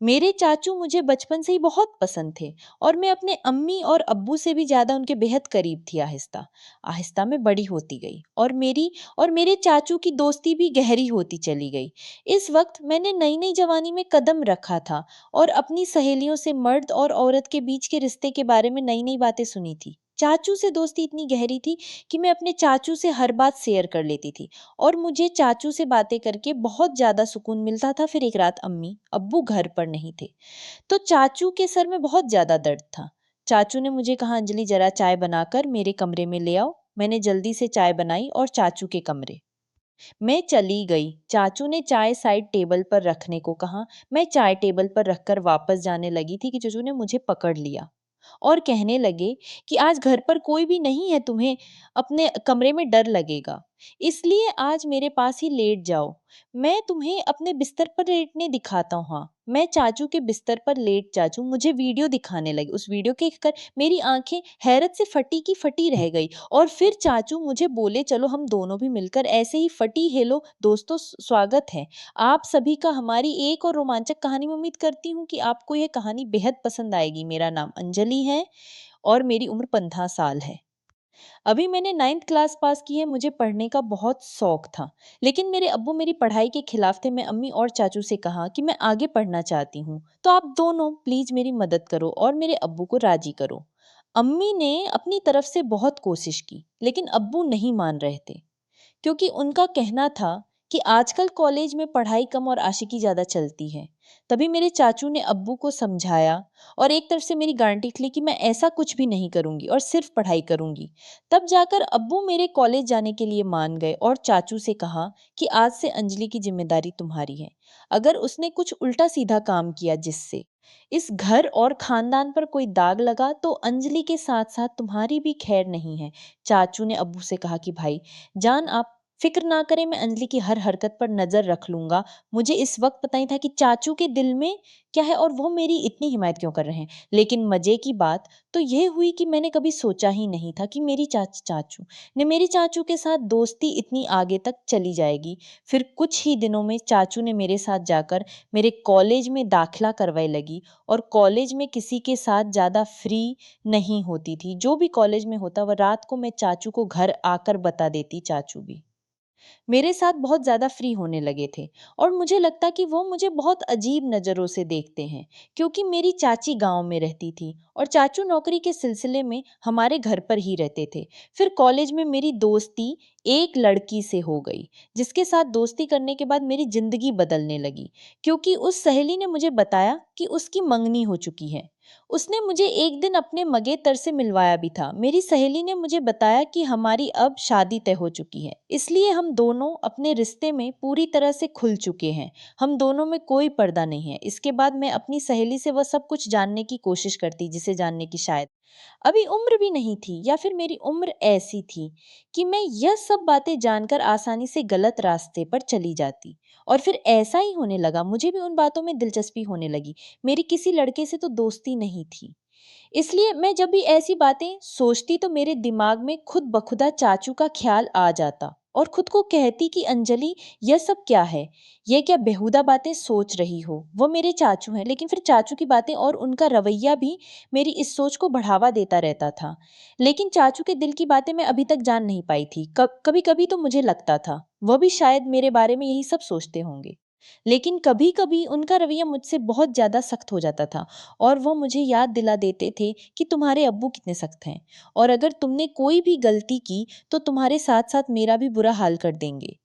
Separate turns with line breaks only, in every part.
मेरे चाचू मुझे बचपन से ही बहुत पसंद थे और मैं अपने अम्मी और अब्बू से भी ज़्यादा उनके बेहद करीब थी। आहिस्ता आहिस्ता मैं बड़ी होती गई और मेरे चाचू की दोस्ती भी गहरी होती चली गई। इस वक्त मैंने नई नई जवानी में कदम रखा था और अपनी सहेलियों से मर्द और औरत के बीच के रिश्ते के बारे में नई नई बातें सुनी थी। चाचू से दोस्ती इतनी गहरी थी कि मैं अपने चाचू से हर बात शेयर कर लेती थी और मुझे चाचू से बातें करके बहुत ज़्यादा सुकून मिलता था। फिर एक रात अम्मी अब्बू घर पर नहीं थे, तो चाचू के सर में बहुत ज़्यादा दर्द था। चाचू ने मुझे कहा, अंजलि जरा चाय बनाकर मेरे कमरे में ले आओ। मैंने जल्दी से चाय बनाई और चाचू के कमरे मैं चली गई। चाचू ने चाय साइड टेबल पर रखने को कहा। मैं चाय टेबल पर रखकर वापस जाने लगी थी कि चाचू ने मुझे पकड़ लिया और कहने लगे कि आज घर पर कोई भी नहीं है, तुम्हें अपने कमरे में डर लगेगा, इसलिए आज मेरे पास ही लेट जाओ। मैं तुम्हें अपने बिस्तर पर लेटने दिखाता हूँ। हाँ, मैं चाचू के बिस्तर पर लेट चाचू मुझे वीडियो दिखाने लगे। उस वीडियो के कर मेरी आंखें हैरत से फटी की फटी रह गई और फिर चाचू मुझे बोले, चलो हम दोनों भी मिलकर ऐसे ही फटी। हेलो दोस्तों, स्वागत है आप सभी का हमारी एक और रोमांचक कहानी में। उम्मीद करती हूँ कि आपको यह कहानी बेहद पसंद आएगी। मेरा नाम अंजलि है और मेरी उम्र 15 साल है। अभी मैंने 9th क्लास पास की है। मुझे पढ़ने का बहुत शौक था, लेकिन मेरे अब्बू मेरी पढ़ाई के खिलाफ थे। मैं अम्मी और चाचू से कहा कि मैं आगे पढ़ना चाहती हूँ, तो आप दोनों प्लीज मेरी मदद करो और मेरे अब्बू को राजी करो। अम्मी ने अपनी तरफ से बहुत कोशिश की, लेकिन अब्बू नहीं मान रहे थे, क्योंकि उनका कहना था कि आजकल कॉलेज में पढ़ाई कम और आशिकी ज़्यादा चलती है। तभी मेरे चाचू ने अब्बू को समझाया और एक तरफ से मेरी गारंटी ली कि मैं ऐसा कुछ भी नहीं करूंगी और सिर्फ पढ़ाई करूंगी। तब जाकर अब्बू मेरे कॉलेज जाने के लिए मान गए और चाचू से कहा कि आज से अंजलि की जिम्मेदारी तुम्हारी है। अगर उसने कुछ उल्टा सीधा काम किया जिससे इस घर और खानदान पर कोई दाग लगा, तो अंजलि के साथ साथ तुम्हारी भी खैर नहीं है। चाचू ने अब्बू से कहा कि भाई जान, आप फिक्र ना करें, मैं अंजलि की हर हरकत पर नजर रख लूंगा। मुझे इस वक्त पता ही था कि चाचू के दिल में क्या है और वो मेरी इतनी हिमायत क्यों कर रहे हैं। लेकिन मजे की बात तो ये हुई कि मैंने कभी सोचा ही नहीं था कि मेरी चाचू के साथ दोस्ती इतनी आगे तक चली जाएगी। फिर कुछ ही दिनों में चाचू ने मेरे साथ जाकर मेरे कॉलेज में दाखिला करवाई लगी। और कॉलेज में किसी के साथ ज़्यादा फ्री नहीं होती थी। जो भी कॉलेज में होता वह रात को मैं चाचू को घर आकर बता देती। चाचू भी मेरे साथ बहुत ज़्यादा फ्री होने लगे थे और मुझे लगता कि वो मुझे बहुत अजीब नज़रों से देखते हैं, क्योंकि मेरी चाची गांव में रहती थी और चाचू नौकरी के सिलसिले में हमारे घर पर ही रहते थे। फिर कॉलेज में मेरी दोस्ती एक लड़की से हो गई, जिसके साथ दोस्ती करने के बाद मेरी ज़िंदगी बदलने लगी, क्योंकि उस सहेली ने मुझे बताया कि उसकी मंगनी हो चुकी है। उसने मुझे एक दिन अपने मंगेतर से मिलवाया भी था। मेरी सहेली ने मुझे बताया कि हमारी अब शादी तय हो चुकी है, इसलिए हम दोनों अपने रिश्ते में पूरी तरह से खुल चुके हैं। हम दोनों में कोई पर्दा नहीं है। इसके बाद मैं अपनी सहेली से वह सब कुछ जानने की कोशिश करती, जिसे जानने की शायद अभी उम्र भी नहीं थी, या फिर मेरी उम्र ऐसी थी कि मैं यह सब बातें जानकर आसानी से गलत रास्ते पर चली जाती। और फिर ऐसा ही होने लगा, मुझे भी उन बातों में दिलचस्पी होने लगी। मेरी किसी लड़के से तो दोस्ती नहीं थी, इसलिए मैं जब भी ऐसी बातें सोचती तो मेरे दिमाग में खुद बखुदा चाचू का ख्याल आ जाता और खुद को कहती कि अंजलि, यह सब क्या है? ये क्या बेहुदा बातें सोच रही हो? वो मेरे चाचू हैं। लेकिन फिर चाचू की बातें और उनका रवैया भी मेरी इस सोच को बढ़ावा देता रहता था। लेकिन चाचू के दिल की बातें मैं अभी तक जान नहीं पाई थी। कभी कभी तो मुझे लगता था वह भी शायद मेरे बारे में यही सब सोचते होंगे। लेकिन कभी कभी उनका रवैया मुझसे बहुत ज्यादा सख्त हो जाता था और वो मुझे याद दिला देते थे कि तुम्हारे अब्बू कितने सख्त हैं और अगर तुमने कोई भी गलती की तो तुम्हारे साथ साथ मेरा भी बुरा हाल कर देंगे।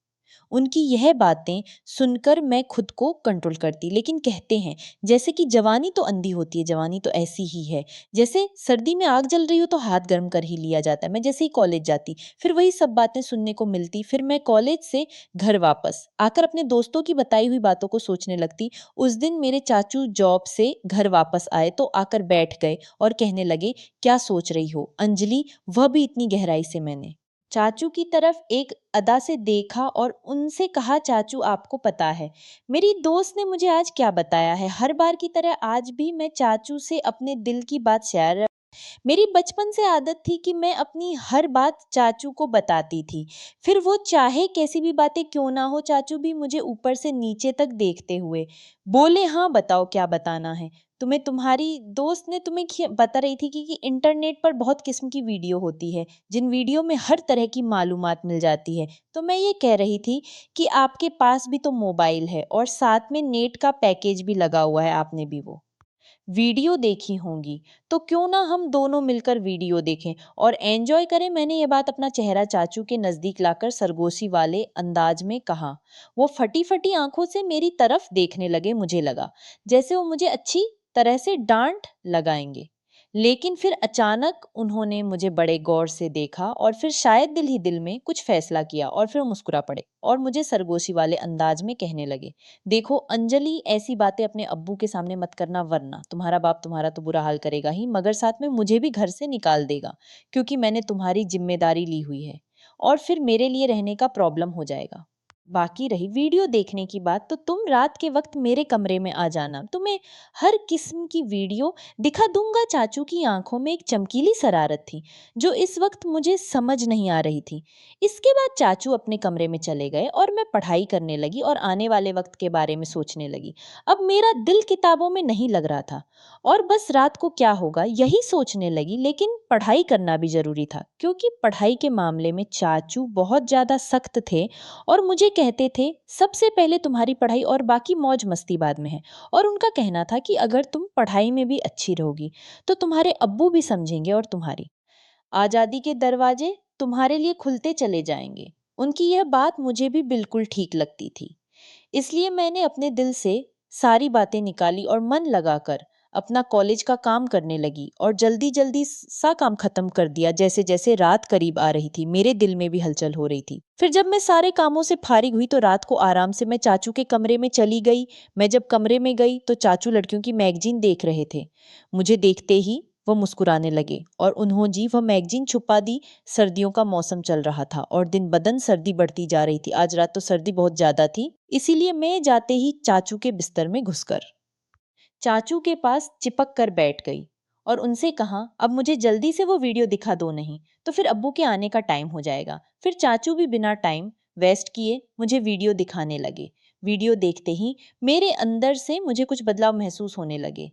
उनकी यह बातें सुनकर मैं खुद को कंट्रोल करती, लेकिन कहते हैं जैसे कि जवानी तो अंधी होती है, जवानी तो ऐसी ही है जैसे सर्दी में आग जल रही हो तो हाथ गर्म कर ही लिया जाता है। मैं जैसे ही कॉलेज जाती फिर वही सब बातें सुनने को मिलती। फिर मैं कॉलेज से घर वापस आकर अपने दोस्तों की बताई हुई बातों को सोचने लगती। उस दिन मेरे चाचू जॉब से घर वापस आए तो आकर बैठ गए और कहने लगे, क्या सोच रही हो अंजलि? वह भी इतनी गहराई से। मैंने चाचू की तरफ एक अदा से देखा और उनसे कहा, चाचू आपको पता है मेरी दोस्त ने मुझे आज क्या बताया है? हर बार की तरह आज भी मैं चाचू से अपने दिल की बात शेयर मेरी बचपन से आदत थी कि मैं अपनी हर बात चाचू को बताती थी। फिर वो चाहे कैसी भी बातें क्यों ना हो, चाचू भी मुझे ऊपर से नीचे तक देखते हुए बोले, हाँ बताओ क्या बताना है। तुम्हें तुम्हारी दोस्त ने तुम्हें बता रही थी कि इंटरनेट पर बहुत किस्म की वीडियो होती है, जिन वीडियो में हर तरह की मालूमात मिल जाती है। तो मैं ये कह रही थी कि आपके पास भी तो मोबाइल है और साथ में नेट का पैकेज भी लगा हुआ है, आपने भी वो वीडियो देखी होंगी, तो क्यों ना हम दोनों मिलकर वीडियो देखें और एंजॉय करें। मैंने ये बात अपना चेहरा चाचू के नजदीक लाकर सरगोशी वाले अंदाज में कहा। वो फटी फटी आंखों से मेरी तरफ देखने लगे। मुझे लगा जैसे वो मुझे अच्छी तरह से डांट लगाएंगे, लेकिन फिर अचानक उन्होंने मुझे बड़े गौर से देखा और फिर शायद दिल ही दिल में कुछ फैसला किया और फिर मुस्कुरा पड़े और मुझे सरगोशी वाले अंदाज में कहने लगे, देखो अंजलि, ऐसी बातें अपने अब्बू के सामने मत करना, वरना तुम्हारा बाप तुम्हारा तो बुरा हाल करेगा ही, मगर साथ में मुझे भी घर से निकाल देगा, क्योंकि मैंने तुम्हारी जिम्मेदारी ली हुई है और फिर मेरे लिए रहने का प्रॉब्लम हो जाएगा। बाकी रही वीडियो देखने की बात, तो तुम रात के वक्त मेरे कमरे में आ जाना, तुम्हें हर किस्म की वीडियो दिखा दूंगा। चाचू की आंखों में एक चमकीली शरारत थी जो इस वक्त मुझे समझ नहीं आ रही थी। इसके बाद चाचू अपने कमरे में चले गए और मैं पढ़ाई करने लगी और आने वाले वक्त के बारे में सोचने लगी। अब मेरा दिल किताबों में नहीं लग रहा था और बस रात को क्या होगा यही सोचने लगी, लेकिन पढ़ाई करना भी जरूरी था, क्योंकि पढ़ाई के मामले में चाचू बहुत ज्यादा सख्त थे और मुझे कहते थे सबसे पहले तुम्हारी पढ़ाई और बाकी मौज मस्ती बाद में है। और उनका कहना था कि अगर तुम पढ़ाई में भी अच्छी रहोगी तो तुम्हारे अब्बू भी समझेंगे और तुम्हारी आजादी के दरवाजे तुम्हारे लिए खुलते चले जाएंगे। उनकी यह बात मुझे भी बिल्कुल ठीक लगती थी, इसलिए मैंने अपने दिल से सारी बातें निकाली और मन लगाकर अपना कॉलेज का काम करने लगी और जल्दी जल्दी सा काम खत्म कर दिया। जैसे जैसे रात करीब आ रही थी मेरे दिल में भी हलचल हो रही थी। फिर जब मैं सारे कामों से फारिग हुई तो रात को आराम से मैं चाचू के कमरे में चली गई। मैं जब कमरे में गई तो चाचू लड़कियों की मैगजीन देख रहे थे। मुझे देखते ही वो मुस्कुराने लगे और उन्होंने जी वह मैगजीन छुपा दी। सर्दियों का मौसम चल रहा था और दिन बदन सर्दी बढ़ती जा रही थी। आज रात तो सर्दी बहुत ज्यादा थी, इसीलिए मैं जाते ही चाचू के बिस्तर में घुसकर चाचू के पास चिपक कर बैठ गई और उनसे कहा, अब मुझे जल्दी से वो वीडियो दिखा दो, नहीं तो फिर अब्बू के आने का टाइम हो जाएगा। फिर चाचू भी बिना टाइम वेस्ट किए मुझे वीडियो दिखाने लगे। वीडियो देखते ही मेरे अंदर से मुझे कुछ बदलाव महसूस होने लगे,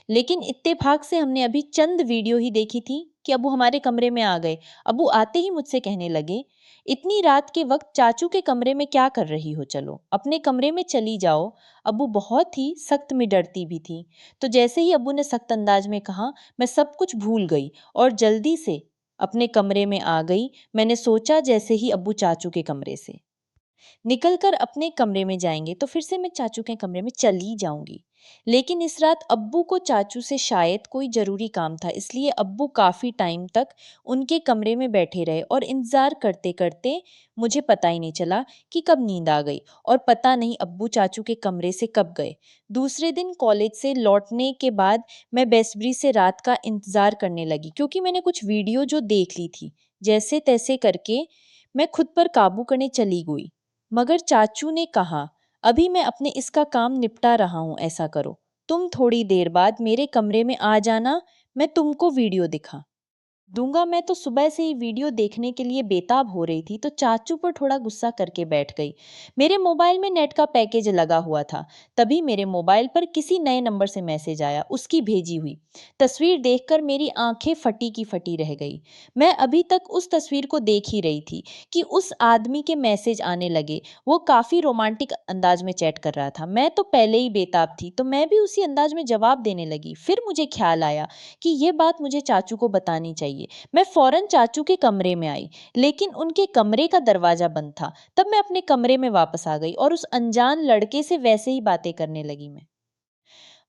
लेकिन इत्तेफाक से हमने अभी चंद वीडियो ही देखी थी कि अबू हमारे कमरे में आ गए। अबू आते ही मुझसे कहने लगे, इतनी रात के वक्त चाचू के कमरे में क्या कर रही हो, चलो अपने कमरे में चली जाओ। अबू बहुत ही सख्त में डरती भी थी, तो जैसे ही अबू ने सख्त अंदाज में कहा, मैं सब कुछ भूल गई और जल्दी से अपने कमरे में आ गई। मैंने सोचा जैसे ही अबू चाचू के कमरे से निकलकर अपने कमरे में जाएंगे तो फिर से मैं चाचू के कमरे में चली जाऊंगी। लेकिन इस रात अब्बू को चाचू से शायद कोई जरूरी काम था, इसलिए अब्बू काफी टाइम तक उनके कमरे में बैठे रहे और इंतजार करते करते मुझे पता ही नहीं चला कि कब नींद आ गई और पता नहीं अब्बू चाचू के कमरे से कब गए। दूसरे दिन कॉलेज से लौटने के बाद मैं बेसब्री से रात का इंतजार करने लगी, क्योंकि मैंने कुछ वीडियो जो देख ली थी, जैसे तैसे करके मैं खुद पर काबू करने चली गई। मगर चाचू ने कहा, अभी मैं अपने इसका काम निपटा रहा हूं, ऐसा करो तुम थोड़ी देर बाद मेरे कमरे में आ जाना, मैं तुमको वीडियो दिखा दूंगा। मैं तो सुबह से ही वीडियो देखने के लिए बेताब हो रही थी, तो चाचू पर थोड़ा गुस्सा करके बैठ गई। मेरे मोबाइल में नेट का पैकेज लगा हुआ था। तभी मेरे मोबाइल पर किसी नए नंबर से मैसेज आया, उसकी भेजी हुई तस्वीर देखकर मेरी आंखें फटी की फटी रह गई। मैं अभी तक उस तस्वीर को देख ही रही थी कि उस आदमी के मैसेज आने लगे। वो काफी रोमांटिक अंदाज में चैट कर रहा था। मैं तो पहले ही बेताब थी, तो मैं भी उसी अंदाज में जवाब देने लगी। फिर मुझे ख्याल आया कि ये बात मुझे चाचू को बतानी चाहिए। मैं फौरन चाचू के कमरे में आई, लेकिन उनके कमरे का दरवाजा बंद था। तब मैं अपने कमरे में वापस आ गई और उस अनजान लड़के से वैसे ही बातें करने लगी। मैं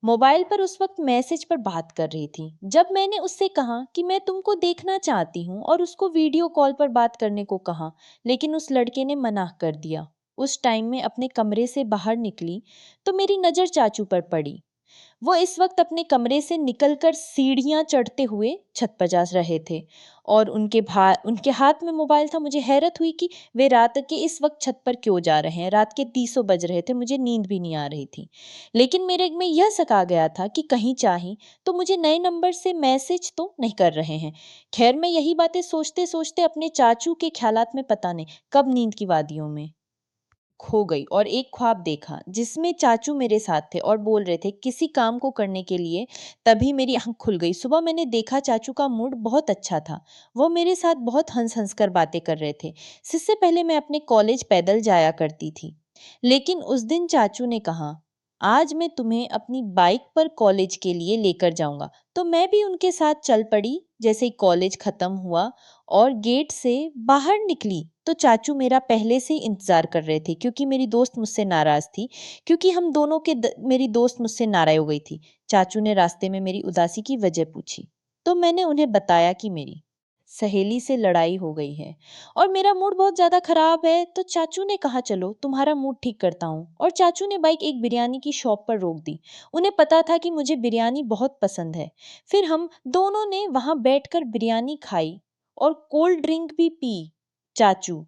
मोबाइल पर उस वक्त मैसेज पर बात कर रही थी। जब मैंने उससे कहा कि मैं तुमको देखना चाहती हूँ और उसको वीडियो कॉल पर बात करने को कहा, लेकिन उस लड़के ने मना कर दिया। उस टाइम में अपने कमरे से बाहर निकली तो मेरी नज़र चाचू पर पड़ी। वो इस वक्त अपने कमरे से निकलकर सीढ़ियां चढ़ते हुए छत पर जा रहे थे और उनके हाथ में मोबाइल था। मुझे हैरत हुई कि वे रात के इस वक्त छत पर क्यों जा रहे हैं। रात के 3 बज रहे थे, मुझे नींद भी नहीं आ रही थी। लेकिन मेरे में यह शक आ गया था कि कहीं चाहे तो मुझे नए नंबर से मैसेज तो नहीं कर रहे हैं। खैर, मैं यही बातें सोचते सोचते अपने चाचू के ख्यालात में पता नहीं कब नींद की वादियों में खो गई और एक ख्वाब देखा जिसमें चाचू मेरे साथ थे और बोल रहे थे किसी काम को करने के लिए। तभी मेरी आंख खुल गई। सुबह मैंने देखा चाचू का मूड बहुत अच्छा था। वो मेरे साथ बहुत हंस हंस कर बातें कर रहे थे। इससे पहले मैं अपने कॉलेज पैदल जाया करती थी, लेकिन उस दिन चाचू ने कहा आज मैं तुम्हें अपनी बाइक पर कॉलेज के लिए लेकर जाऊंगा। तो मैं भी उनके साथ चल पड़ी। जैसे ही कॉलेज खत्म हुआ और गेट से बाहर निकली तो चाचू मेरा पहले से ही इंतजार कर रहे थे, क्योंकि मेरी दोस्त मुझसे नाराज थी। क्योंकि हम दोनों के मेरी दोस्त मुझसे नाराज हो गई थी। चाचू ने रास्ते में मेरी उदासी की वजह पूछी तो मैंने उन्हें बताया कि मेरी सहेली से लड़ाई हो गई है और मेरा मूड बहुत ज्यादा खराब है। तो चाचू ने कहा चलो तुम्हारा मूड ठीक करता हूँ, और चाचू ने बाइक एक बिरयानी की शॉप पर रोक दी। उन्हें पता था कि मुझे बिरयानी बहुत पसंद है। फिर हम दोनों ने वहां बैठकर बिरयानी खाई और कोल्ड ड्रिंक भी पी। चाचू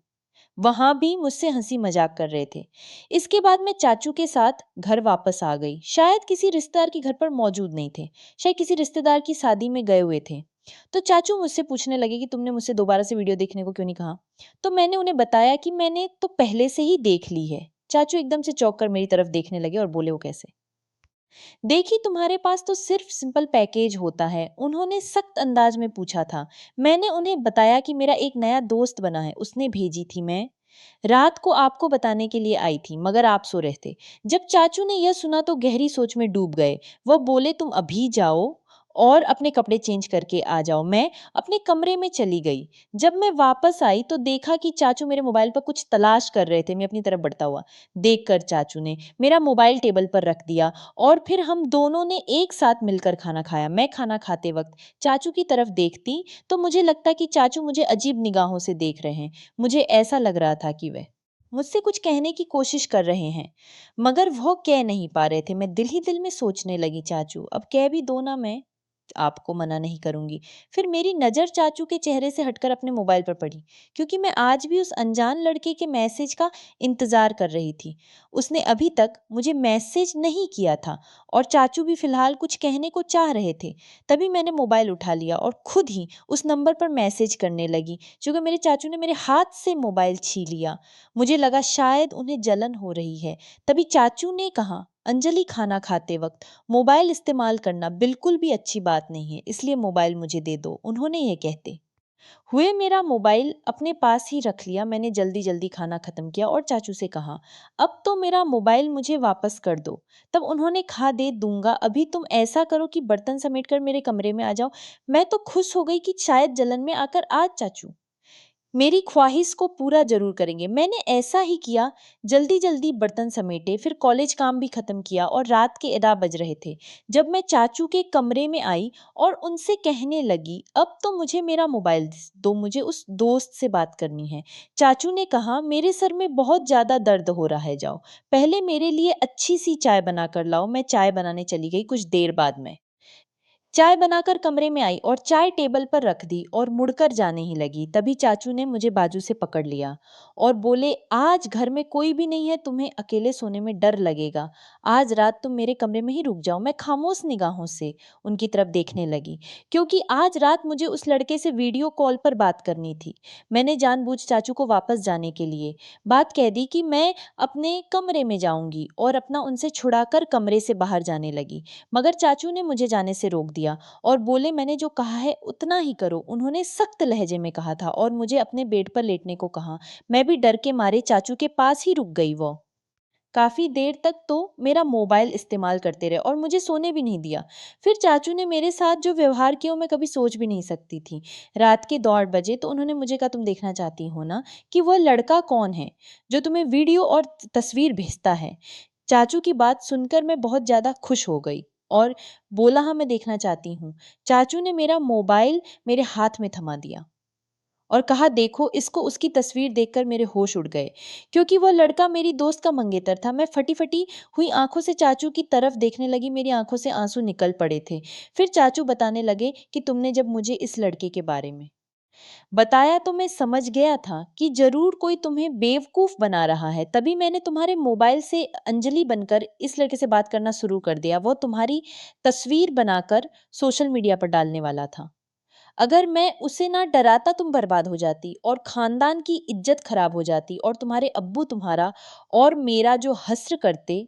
वहां भी मुझसे हंसी मजाक कर रहे थे। इसके बाद मैं चाचू के साथ घर वापस आ गई। शायद किसी रिश्तेदार के घर पर मौजूद नहीं थे, शायद किसी रिश्तेदार की शादी में गए हुए थे। तो चाचू मुझसे पूछने लगे कि तुमने मुझसे दोबारा से वीडियो देखने को क्यों नहीं कहा। तो मैंने उन्हें बताया कि मैंने तो पहले से ही देख ली है। चाचू एकदम से चौंक कर मेरी तरफ देखने लगे और बोले वो कैसे। देखिए तुम्हारे पास तो सिर्फ सिंपल पैकेज होता है, उन्होंने सख्त अंदाज में पूछा था। मैंने उन्हें बताया कि मेरा एक नया दोस्त बना है, उसने भेजी थी। मैं रात को आपको बताने के लिए आई थी मगर आप सो रहे थे। जब चाचू ने यह सुना तो गहरी सोच में डूब गए। वह बोले तुम अभी जाओ और अपने कपड़े चेंज करके आ जाओ। मैं अपने कमरे में चली गई। जब मैं वापस आई तो देखा कि चाचू मेरे मोबाइल पर कुछ तलाश कर रहे थे। मैं अपनी तरफ बढ़ता हुआ देखकर चाचू ने मेरा मोबाइल टेबल पर रख दिया और फिर हम दोनों ने एक साथ मिलकर खाना खाया। मैं खाना खाते वक्त चाचू की तरफ देखती तो मुझे लगता कि चाचू मुझे अजीब निगाहों से देख रहे हैं। मुझे ऐसा लग रहा था कि वे मुझसे कुछ कहने की कोशिश कर रहे हैं मगर वो कह नहीं पा रहे थे। मैं दिल ही दिल में सोचने लगी चाचू अब कह भी दो ना, मैं आपको मना नहीं करूंगी। फिर मेरी नजर चाचू के चेहरे से हटकर अपने मोबाइल पर पड़ी, क्योंकि मैं आज भी उस अनजान लड़के के मैसेज का इंतजार कर रही थी। उसने अभी तक मुझे मैसेज नहीं किया था और चाचू भी फिलहाल कुछ कहने को चाह रहे थे। तभी मैंने मोबाइल उठा लिया और खुद ही उस नंबर पर मैसेज करने लगी। क्योंकि मेरे चाचू ने मेरे हाथ से मोबाइल छीन लिया। मुझे लगा शायद उन्हें जलन हो रही है। तभी चाचू ने कहा अंजलि खाना खाते वक्त मोबाइल इस्तेमाल करना बिल्कुल भी अच्छी बात नहीं है, इसलिए मोबाइल मुझे दे दो। उन्होंने ये कहते हुए मेरा मोबाइल अपने पास ही रख लिया। मैंने जल्दी जल्दी खाना खत्म किया और चाचू से कहा अब तो मेरा मोबाइल मुझे वापस कर दो। तब उन्होंने कहा दे दूंगा, अभी तुम ऐसा करो कि बर्तन समेट कर मेरे कमरे में आ जाओ। मैं तो खुश हो गई कि शायद जलन में आकर आज चाचू मेरी ख्वाहिश को पूरा जरूर करेंगे। मैंने ऐसा ही किया। जल्दी जल्दी बर्तन समेटे, फिर कॉलेज काम भी खत्म किया और रात के 11 बज रहे थे जब मैं चाचू के कमरे में आई और उनसे कहने लगी अब तो मुझे मेरा मोबाइल दो, मुझे उस दोस्त से बात करनी है। चाचू ने कहा मेरे सर में बहुत ज्यादा दर्द हो रहा है, जाओ पहले मेरे लिए अच्छी सी चाय बना कर लाओ। मैं चाय बनाने चली गई। कुछ देर बाद मैं चाय बनाकर कमरे में आई और चाय टेबल पर रख दी और मुड़कर जाने ही लगी। तभी चाचू ने मुझे बाजू से पकड़ लिया और बोले आज घर में कोई भी नहीं है, तुम्हें अकेले सोने में डर लगेगा। आज रात तुम मेरे कमरे में ही रुक जाओ। मैं खामोश निगाहों से उनकी तरफ देखने लगी, क्योंकि आज रात मुझे उस लड़के से वीडियो कॉल पर बात करनी थी। मैंने जानबूझ चाचू को वापस जाने के लिए बात कह दी कि मैं अपने कमरे में जाऊंगी और अपना उनसे छुड़ाकर कमरे से बाहर जाने लगी। मगर चाचू ने मुझे जाने से रोक दिया और बोले मैंने जो कहा है उतना ही करो। उन्होंने सख्त लहजे में कहा था और मुझे अपने बेड पर लेटने को कहा। मैं भी डर के मारे चाचू के पास ही रुक गई। वो काफी देर तक तो मेरा मोबाइल इस्तेमाल करते रहे और मुझे सोने भी नहीं दिया। फिर चाचू ने मेरे साथ जो व्यवहार किया वो मैं कभी सोच भी नहीं सकती थी। रात के 2:30 बजे तो उन्होंने मुझे कहा तुम देखना चाहती हो ना कि वह लड़का कौन है जो तुम्हें वीडियो और तस्वीर भेजता है। चाचू की बात सुनकर मैं बहुत ज्यादा खुश हो गई और बोला हाँ मैं देखना चाहती हूँ। चाचू ने मेरा मोबाइल मेरे हाथ में थमा दिया और कहा, देखो इसको। उसकी तस्वीर देखकर मेरे होश उड़ गए, क्योंकि वह लड़का मेरी दोस्त का मंगेतर था। मैं फटी फटी हुई आंखों से चाचू की तरफ देखने लगी। मेरी आंखों से आंसू निकल पड़े थे। फिर चाचू बताने लगे कि तुमने जब मुझे इस लड़के के बारे में बताया तो मैं समझ गया था कि जरूर कोई तुम्हें बेवकूफ बना रहा है। तभी मैंने तुम्हारे मोबाइल से अंजलि बनकर इस लड़के से बात करना शुरू कर दिया। वो तुम्हारी तस्वीर बनाकर सोशल मीडिया पर डालने वाला था। अगर मैं उसे ना डराता तुम बर्बाद हो जाती और खानदान की इज्जत खराब हो जाती, और तुम्हारे अब्बू तुम्हारा और मेरा जो हस्र करते।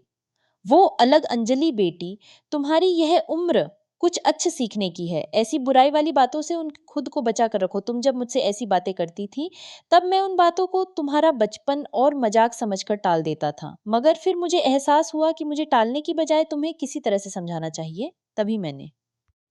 वो अलग अंजलि बेटी, तुम्हारी यह उम्र कुछ अच्छ सीखने की है। ऐसी बुराई वाली बातों से उन खुद को बचा कर रखो। तुम जब मुझसे ऐसी बातें करती थी, तब मैं उन बातों को तुम्हारा बचपन और मजाक समझकर टाल देता था, मगर फिर मुझे एहसास हुआ कि मुझे टालने की बजाय तुम्हें किसी तरह से समझाना चाहिए। तभी मैंने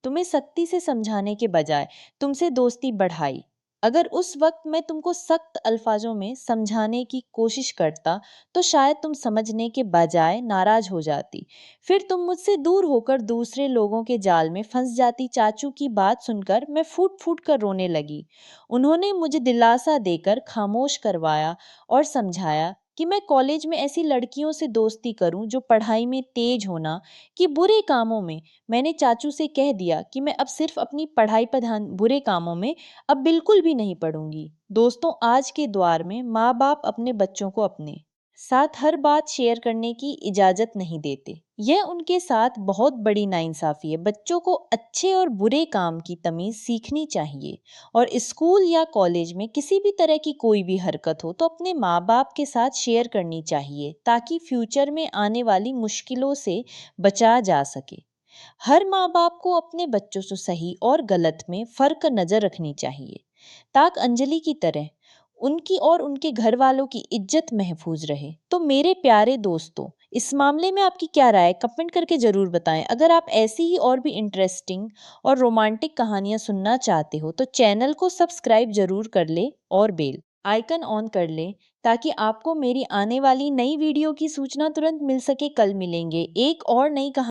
तुम्हें सख्ती से समझाने के बजाय तुमसे दोस्ती बढ़ाई। अगर उस वक्त मैं तुमको सख्त अल्फाजों में समझाने की कोशिश करता, तो शायद तुम समझने के बजाय नाराज हो जाती। फिर तुम मुझसे दूर होकर दूसरे लोगों के जाल में फंस जाती। चाचू की बात सुनकर मैं फूट फूट कर रोने लगी। उन्होंने मुझे दिलासा देकर खामोश करवाया और समझाया कि मैं कॉलेज में ऐसी लड़कियों से दोस्ती करूं जो पढ़ाई में तेज होना, कि बुरे कामों में। मैंने चाचू से कह दिया कि मैं अब सिर्फ अपनी पढ़ाई पर ध्यान, बुरे कामों में अब बिल्कुल भी नहीं पढ़ूंगी। दोस्तों, आज के दौर में माँ बाप अपने बच्चों को अपने साथ हर बात शेयर करने की इजाजत नहीं देते। यह उनके साथ बहुत बड़ी नाइंसाफी है। बच्चों को अच्छे और बुरे काम की तमीज सीखनी चाहिए, और स्कूल या कॉलेज में किसी भी तरह की कोई भी हरकत हो तो अपने माँ बाप के साथ शेयर करनी चाहिए, ताकि फ्यूचर में आने वाली मुश्किलों से बचा जा सके। हर माँ बाप को अपने बच्चों से सही और गलत में फर्क नजर रखनी चाहिए, ताकि अंजलि की तरह उनकी और उनके घर वालों की इज्जत महफूज रहे। तो मेरे प्यारे दोस्तों, इस मामले में आपकी क्या राय है? कमेंट करके जरूर बताएं। अगर आप ऐसी ही और भी इंटरेस्टिंग और रोमांटिक कहानियां सुनना चाहते हो, तो चैनल को सब्सक्राइब जरूर कर ले और बेल आइकन ऑन कर ले, ताकि आपको मेरी आने वाली नई वीडियो की सूचना तुरंत मिल सके। कल मिलेंगे एक और नई कहानी।